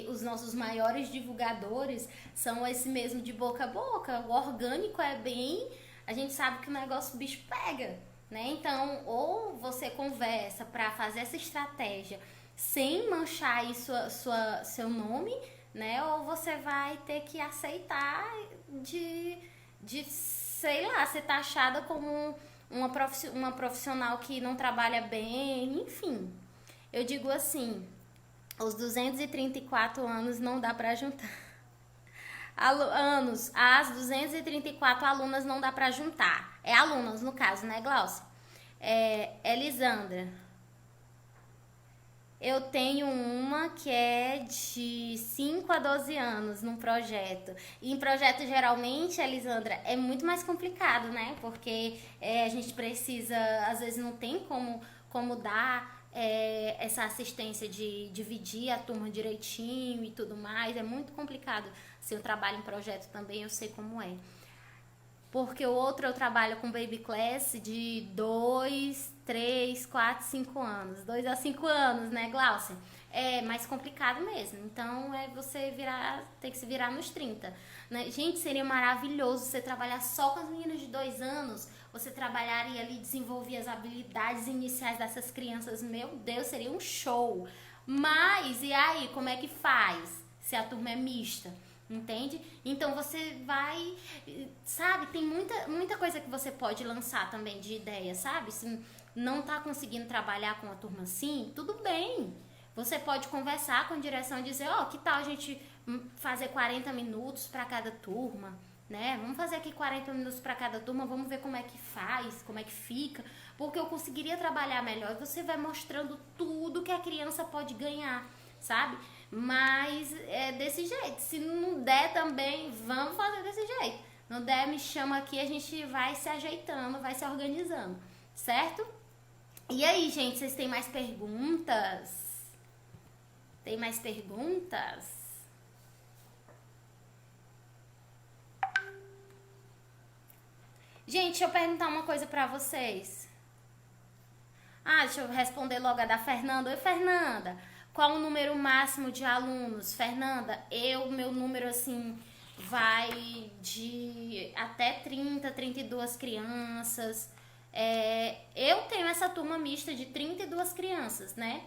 os nossos maiores divulgadores são esse mesmo de boca a boca. O orgânico é bem... A gente sabe que o negócio, o bicho pega, né? Então, ou você conversa para fazer essa estratégia sem manchar aí seu nome, né? Ou você vai ter que aceitar sei lá, ser taxada como uma profissional que não trabalha bem, enfim. Eu digo assim, os 234 anos não dá pra juntar. As 234 alunas não dá pra juntar. É alunas, no caso, né, Glaucia? Elisandra, eu tenho uma que é de 5 a 12 anos num projeto. E em projeto, geralmente, Elisandra, é muito mais complicado, né? Porque a gente precisa, às vezes não tem como dar essa assistência de dividir a turma direitinho e tudo mais. É muito complicado. Se eu trabalho em projeto também, eu sei como é. Porque o outro eu trabalho com baby class de 2, 3, 4, 5 anos. 2 a 5 anos, né, Glaucia? É mais complicado mesmo. Então, você tem que se virar nos 30. Né? Gente, seria maravilhoso você trabalhar só com as meninas de 2 anos. Você trabalharia ali, desenvolver as habilidades iniciais dessas crianças. Meu Deus, seria um show. Mas, e aí, como é que faz? Se a turma é mista? Entende? Então você vai, sabe, tem muita coisa que você pode lançar também de ideia, sabe? Se não tá conseguindo trabalhar com a turma assim, tudo bem. Você pode conversar com a direção e dizer, que tal a gente fazer 40 minutos para cada turma, né? Vamos fazer aqui 40 minutos para cada turma, vamos ver como é que faz, como é que fica, porque eu conseguiria trabalhar melhor. Você vai mostrando tudo que a criança pode ganhar, sabe? Mas é desse jeito. Se não der também, vamos fazer desse jeito. Não der, me chama aqui, a gente vai se ajeitando, vai se organizando, certo? E aí, gente, vocês têm mais perguntas? Tem mais perguntas? Gente, deixa eu perguntar uma coisa pra vocês. Deixa eu responder logo a da Fernanda. Oi, Fernanda. Qual o número máximo de alunos? Fernanda, meu número, assim, vai de até 30, 32 crianças. Eu tenho essa turma mista de 32 crianças, né?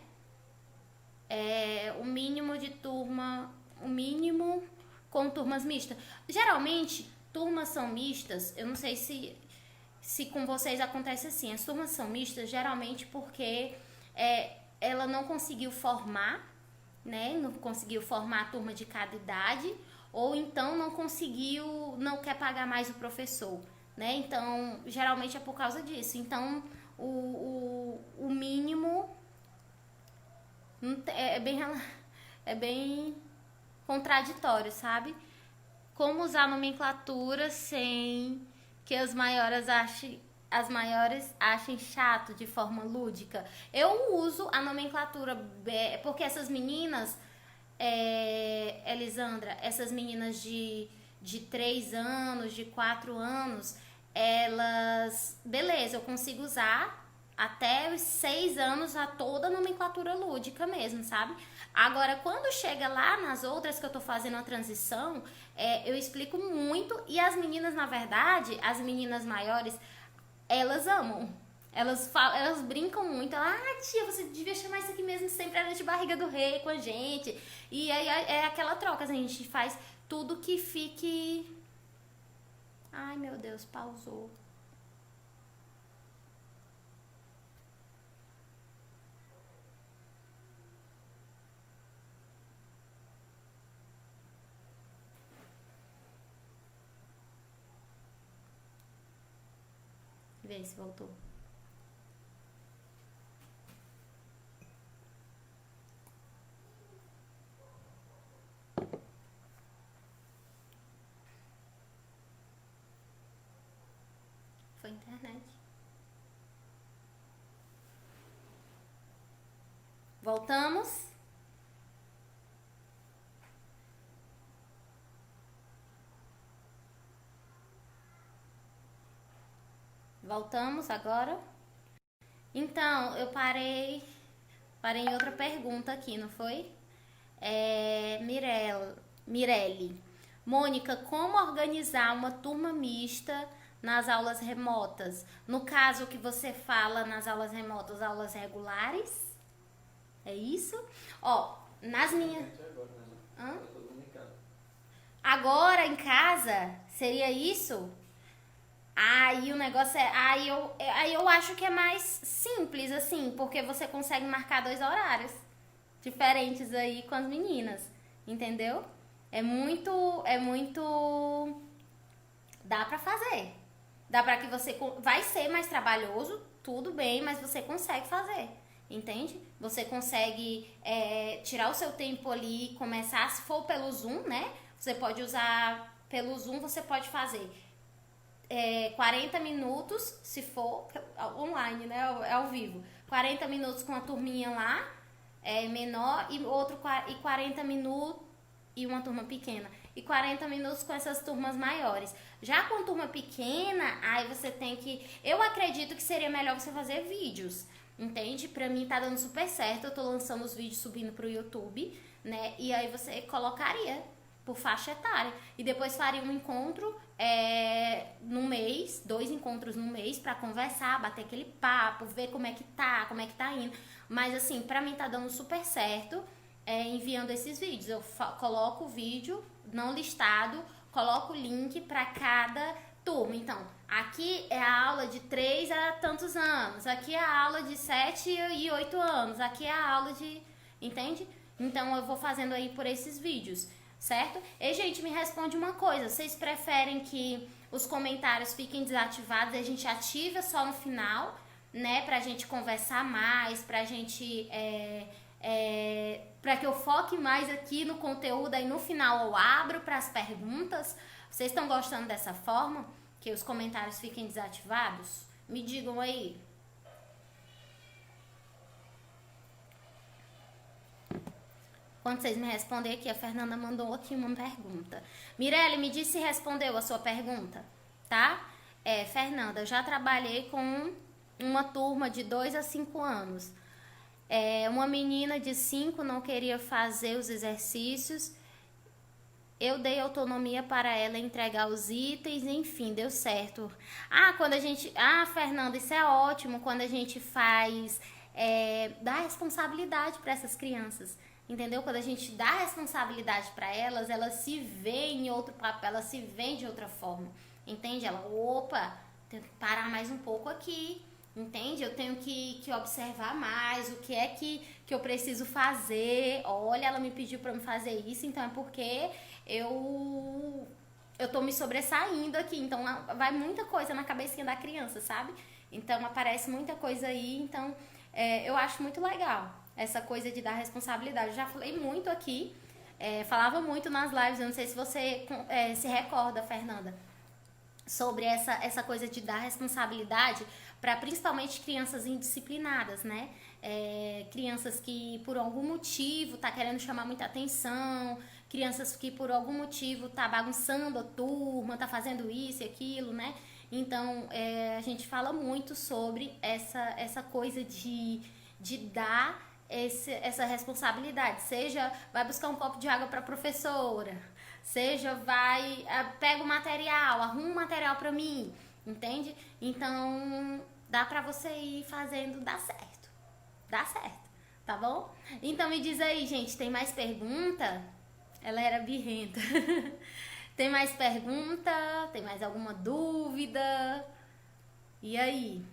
O mínimo de turma, o mínimo com turmas mistas. Geralmente, turmas são mistas, eu não sei se com vocês acontece assim. As turmas são mistas geralmente porque ela não conseguiu formar, né? Não conseguiu formar a turma de cada idade, ou então não quer pagar mais o professor, né? Então, geralmente é por causa disso. Então, o mínimo é bem contraditório, sabe? Como usar nomenclatura sem que as maiores achem chato de forma lúdica. Eu uso a nomenclatura porque essas meninas, Elisandra, essas meninas de 3 anos, de 4 anos, elas, beleza, eu consigo usar até os 6 anos a toda a nomenclatura lúdica mesmo, sabe? Agora, quando chega lá nas outras que eu tô fazendo a transição, eu explico muito, e as meninas, na verdade, as meninas maiores, elas amam. Elas brincam muito. Tia, você devia chamar isso aqui mesmo, sempre era de barriga do rei com a gente. E aí é aquela troca, a gente faz tudo que fique... Ai, meu Deus, pausou. Vê se voltou. Foi a internet. Voltamos. Voltamos agora? Então, eu parei em outra pergunta aqui, não foi? Mirelle. Mônica, como organizar uma turma mista nas aulas remotas? No caso que você fala nas aulas remotas, aulas regulares? É isso? Ó, nas minhas... Hã? Agora em casa, seria isso? Aí o negócio é. Aí eu acho que é mais simples, assim, porque você consegue marcar 2 horários diferentes aí com as meninas. Entendeu? É muito. Dá pra fazer. Dá pra que você. Vai ser mais trabalhoso, tudo bem, mas você consegue fazer. Entende? Você consegue tirar o seu tempo ali, começar, se for pelo Zoom, né? Você pode usar pelo Zoom, você pode fazer 40 minutos, se for online, né? É ao vivo. 40 minutos com a turminha lá, menor, e 40 minutos e uma turma pequena. E 40 minutos com essas turmas maiores. Já com turma pequena, aí você tem que... Eu acredito que seria melhor você fazer vídeos, entende? Pra mim tá dando super certo, eu tô lançando os vídeos subindo pro YouTube, né? E aí você colocaria por faixa etária. E depois faria um encontro no mês, 2 encontros no mês pra conversar, bater aquele papo, ver como é que tá indo. Mas assim, pra mim tá dando super certo enviando esses vídeos. Eu coloco o vídeo não listado, coloco o link pra cada turma. Então, aqui é a aula de 3 a tantos anos, aqui é a aula de 7 e 8 anos, aqui é a aula de... Entende? Então eu vou fazendo aí por esses vídeos, certo? E, gente, me responde uma coisa. Vocês preferem que os comentários fiquem desativados e a gente ativa só no final, né? Pra gente conversar mais, pra gente... pra que eu foque mais aqui no conteúdo, aí no final eu abro para as perguntas. Vocês estão gostando dessa forma? Que os comentários fiquem desativados? Me digam aí. Quando vocês me responderem aqui, a Fernanda mandou aqui uma pergunta. Mirelle, me diz se respondeu a sua pergunta, tá? Fernanda, eu já trabalhei com uma turma de 2 a 5 anos. Uma menina de 5 não queria fazer os exercícios. Eu dei autonomia para ela entregar os itens, enfim, deu certo. Fernanda, isso é ótimo quando a gente faz... dá responsabilidade para essas crianças. Entendeu? Quando a gente dá responsabilidade para elas se veem em outro papel, elas se veem de outra forma. Entende? Ela, tenho que parar mais um pouco aqui. Entende? Eu tenho que observar mais o que é que eu preciso fazer. Olha, ela me pediu para me fazer isso, então é porque eu tô me sobressaindo aqui. Então vai muita coisa na cabecinha da criança, sabe? Então aparece muita coisa aí. Então eu acho muito legal essa coisa de dar responsabilidade. Eu já falei muito aqui, falava muito nas lives, eu não sei se você se recorda, Fernanda, sobre essa coisa de dar responsabilidade para principalmente crianças indisciplinadas, né? Crianças que por algum motivo tá querendo chamar muita atenção, crianças que por algum motivo tá bagunçando a turma, tá fazendo isso e aquilo, né? Então, a gente fala muito sobre essa coisa de dar essa responsabilidade. Seja vai buscar um copo de água para a professora, seja pega o material, arruma o material para mim, entende? Então dá para você ir fazendo, dá certo, tá bom? Então me diz aí, gente, tem mais pergunta? Ela era birrenta. Tem mais pergunta? Tem mais alguma dúvida? E aí?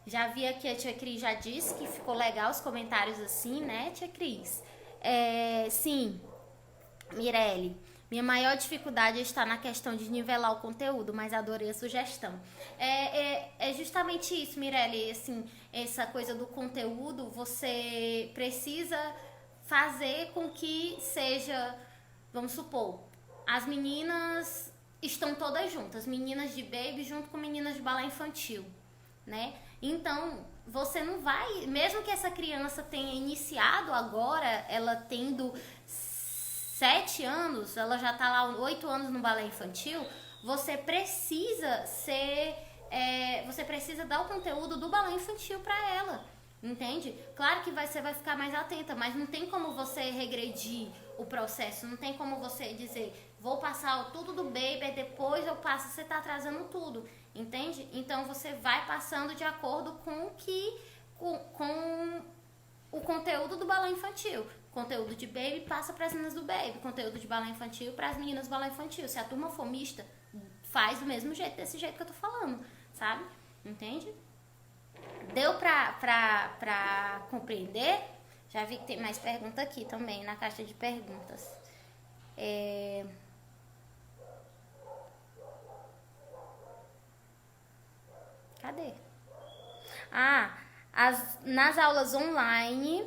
Já vi aqui, a tia Cris já disse que ficou legal os comentários assim, né, tia Cris? Sim, Mirelle, minha maior dificuldade está na questão de nivelar o conteúdo, mas adorei a sugestão. É justamente isso, Mirelle, assim, essa coisa do conteúdo, você precisa fazer com que seja, vamos supor, as meninas estão todas juntas, meninas de baby junto com meninas de balé infantil, né? Então, você não vai, mesmo que essa criança tenha iniciado agora, ela tendo 7 anos, ela já tá lá 8 anos no balé infantil, você precisa ser você precisa dar o conteúdo do balé infantil para ela, entende? Claro que você vai ficar mais atenta, mas não tem como você regredir o processo, não tem como você dizer, vou passar tudo do baby, depois eu passo, você tá atrasando tudo, entende? Então você vai passando de acordo com o conteúdo do balé infantil. Conteúdo de baby passa para as meninas do baby, conteúdo de balé infantil para as meninas do balé infantil. Se a turma for mista, faz do mesmo jeito, desse jeito que eu tô falando, sabe? Entende? Deu pra compreender? Já vi que tem mais pergunta aqui também, na caixa de perguntas. Cadê? Nas aulas online,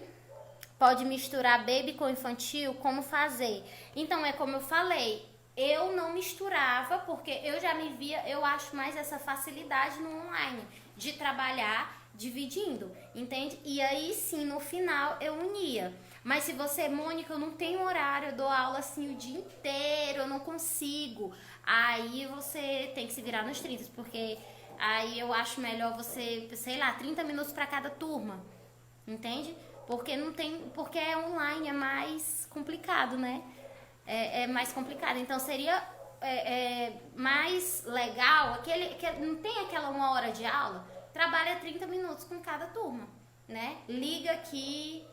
pode misturar baby com infantil, como fazer? Então, é como eu falei, eu não misturava, porque eu já me via, eu acho mais essa facilidade no online, de trabalhar dividindo, entende? E aí sim, no final, eu unia. Mas se você, Mônica, eu não tenho horário, eu dou aula assim o dia inteiro, eu não consigo. Aí você tem que se virar nos 30, porque aí eu acho melhor você, sei lá, 30 minutos para cada turma, entende? Porque não tem, porque é online, é mais complicado, né? É mais complicado. Então seria mais legal, não tem aquela 1 hora de aula, trabalha 30 minutos com cada turma, né? Liga aqui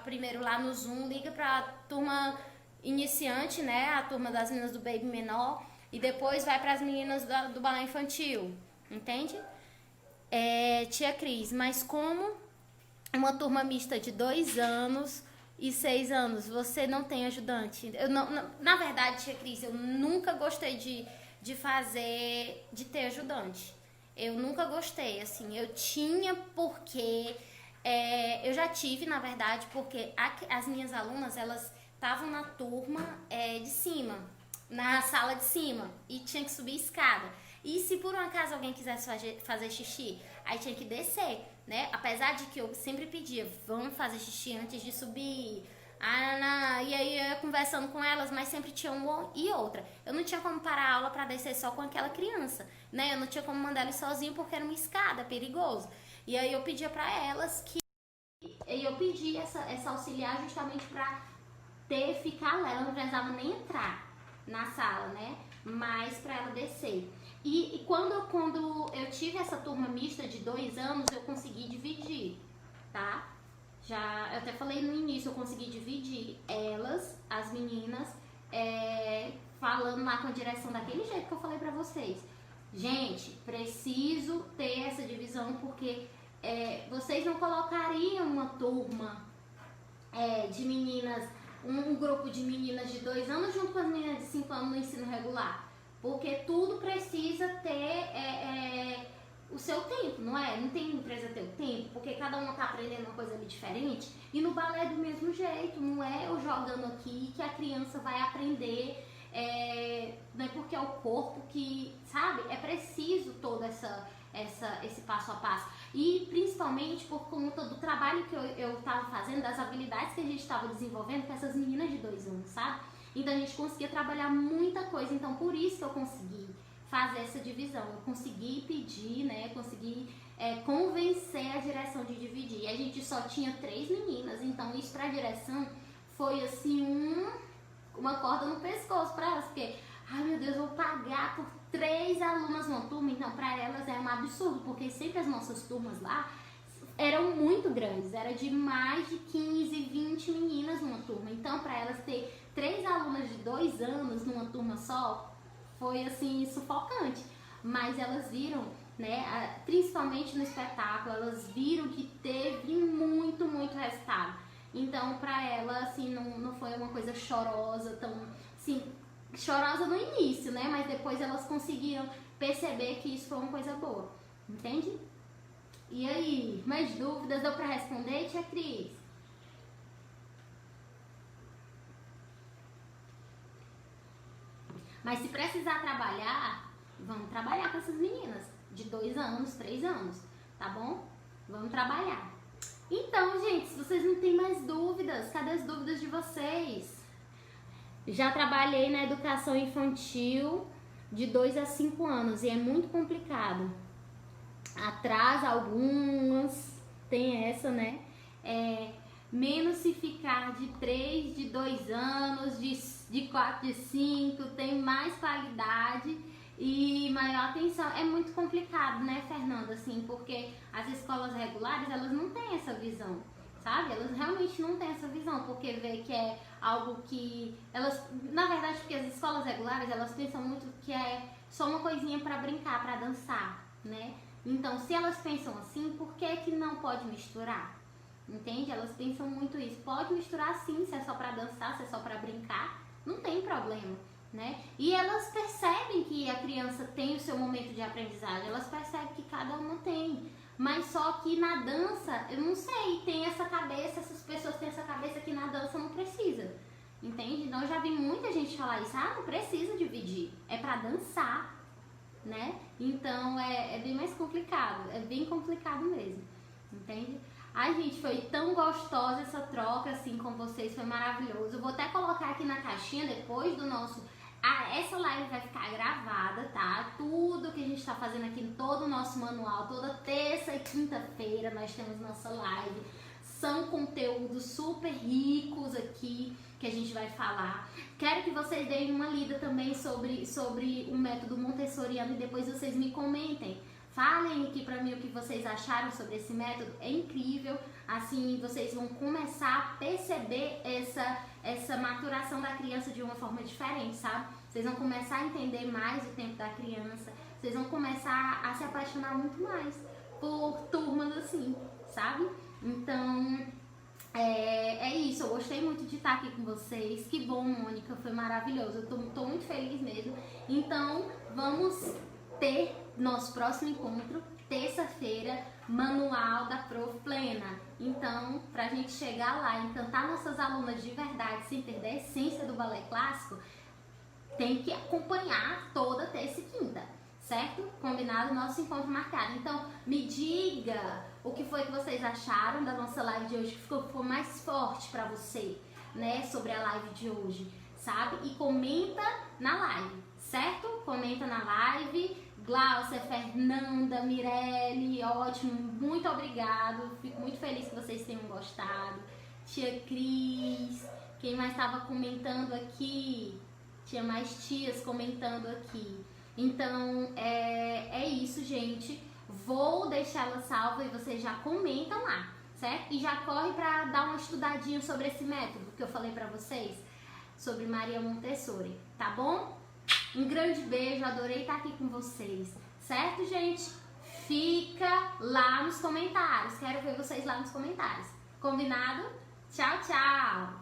primeiro lá no Zoom, liga pra turma iniciante, né? A turma das meninas do baby menor, e depois vai para as meninas do balé infantil, entende? Tia Cris, mas como uma turma mista de 2 anos e 6 anos, você não tem ajudante? Na verdade, tia Cris, eu nunca gostei de ter ajudante. Eu nunca gostei, assim, eu tinha porque... eu já tive, na verdade, porque as minhas alunas, elas estavam na turma de cima, na sala de cima, e tinha que subir escada. E se por um acaso alguém quisesse fazer xixi, aí tinha que descer, né? Apesar de que eu sempre pedia, vamos fazer xixi antes de subir. E aí eu ia conversando com elas, mas sempre tinha uma e outra. Eu não tinha como parar a aula para descer só com aquela criança, né? Eu não tinha como mandar eles sozinho porque era uma escada, perigoso. E aí eu pedia para elas que... Eu pedi essa auxiliar justamente para ficar lá. Ela não precisava nem entrar na sala, né? Mas para ela descer. E quando eu tive essa turma mista de 2 anos, eu consegui dividir, tá? Eu até falei no início, eu consegui dividir elas, as meninas, falando lá com a direção daquele jeito que eu falei pra vocês. Gente, preciso ter essa divisão porque vocês não colocariam uma turma de meninas, um grupo de meninas de 2 anos junto com as meninas de 5 anos no ensino regular. Porque tudo precisa ter o seu tempo, não é? Não tem empresa ter o tempo, porque cada uma tá aprendendo uma coisa ali diferente. E no balé é do mesmo jeito, não é eu jogando aqui que a criança vai aprender, não é porque é o corpo que, sabe? É preciso todo esse passo a passo. E principalmente por conta do trabalho que eu tava fazendo, das habilidades que a gente estava desenvolvendo com essas meninas de 2 anos, sabe? Então a gente conseguia trabalhar muita coisa, então por isso que eu consegui fazer essa divisão, eu consegui pedir, né, consegui convencer a direção de dividir. E a gente só tinha 3 meninas, então isso pra direção foi assim uma corda no pescoço pra elas, porque, ai meu Deus, eu vou pagar por 3 alunas numa turma, então pra elas é um absurdo, porque sempre as nossas turmas lá eram muito grandes, era de mais de 15, 20 meninas numa turma, então pra elas ter 3 alunas de 2 anos numa turma só, foi assim, sufocante. Mas elas viram, né, principalmente no espetáculo, elas viram que teve muito, muito resultado. Então, pra ela, assim, não foi uma coisa chorosa, tão, assim, chorosa no início, né, mas depois elas conseguiram perceber que isso foi uma coisa boa, entende? E aí, mais dúvidas? Deu pra responder, tia Cris? Mas se precisar trabalhar, vamos trabalhar com essas meninas de 2 anos, 3 anos, tá bom? Vamos trabalhar. Então, gente, se vocês não têm mais dúvidas, cadê as dúvidas de vocês? Já trabalhei na educação infantil, de 2 a 5 anos, e é muito complicado. Atrasa algumas, tem essa, né? Menos se ficar de 3, de 2 anos, de 4, de 5, tem mais qualidade e maior atenção. É muito complicado, né, Fernanda? Assim, porque as escolas regulares, elas não têm essa visão, sabe? Elas realmente não têm essa visão, porque vê que é algo que elas, na verdade, porque as escolas regulares, elas pensam muito que é só uma coisinha para brincar, para dançar, né? Então, se elas pensam assim, por que não pode misturar? Entende? Elas pensam muito isso. Pode misturar sim, se é só pra dançar, se é só pra brincar, não tem problema, né? E elas percebem que a criança tem o seu momento de aprendizagem, elas percebem que cada uma tem. Mas só que na dança, eu não sei, tem essa cabeça, essas pessoas têm essa cabeça que na dança não precisa. Entende? Então eu já vi muita gente falar isso, não precisa dividir, é pra dançar, né? Então é bem mais complicado, é bem complicado mesmo, entende? Ai, gente, foi tão gostosa essa troca assim com vocês, foi maravilhoso. Eu vou até colocar aqui na caixinha depois do nosso... essa live vai ficar gravada, tá? Tudo que a gente tá fazendo aqui, todo o nosso manual, toda terça e quinta-feira nós temos nossa live. São conteúdos super ricos aqui que a gente vai falar. Quero que vocês deem uma lida também sobre o método montessoriano e depois vocês me comentem. Falem aqui pra mim o que vocês acharam sobre esse método, é incrível, assim vocês vão começar a perceber essa maturação da criança de uma forma diferente, sabe? Vocês vão começar a entender mais o tempo da criança, vocês vão começar a se apaixonar muito mais por turmas assim, sabe? Então, é isso, eu gostei muito de estar aqui com vocês, que bom, Mônica, foi maravilhoso, eu tô muito feliz mesmo. Então, vamos ter nosso próximo encontro, terça-feira, manual da Prof Plena. Então, pra gente chegar lá e encantar nossas alunas de verdade, sem perder a essência do balé clássico, tem que acompanhar toda terça e quinta, certo? Combinado? Nosso encontro marcado. Então, me diga o que foi que vocês acharam da nossa live de hoje, que ficou mais forte pra você, né, sobre a live de hoje, sabe? E comenta na live, certo? Comenta na live. Glaucia, Fernanda, Mirelle, ótimo, muito obrigado, fico muito feliz que vocês tenham gostado. Tia Cris, quem mais estava comentando aqui? Tinha mais tias comentando aqui. Então, é isso, gente. Vou deixar ela salva e vocês já comentam lá, certo? E já corre pra dar uma estudadinha sobre esse método que eu falei pra vocês, sobre Maria Montessori, tá bom? Um grande beijo, adorei estar aqui com vocês, certo, gente? Fica lá nos comentários, quero ver vocês lá nos comentários. Combinado? Tchau, tchau!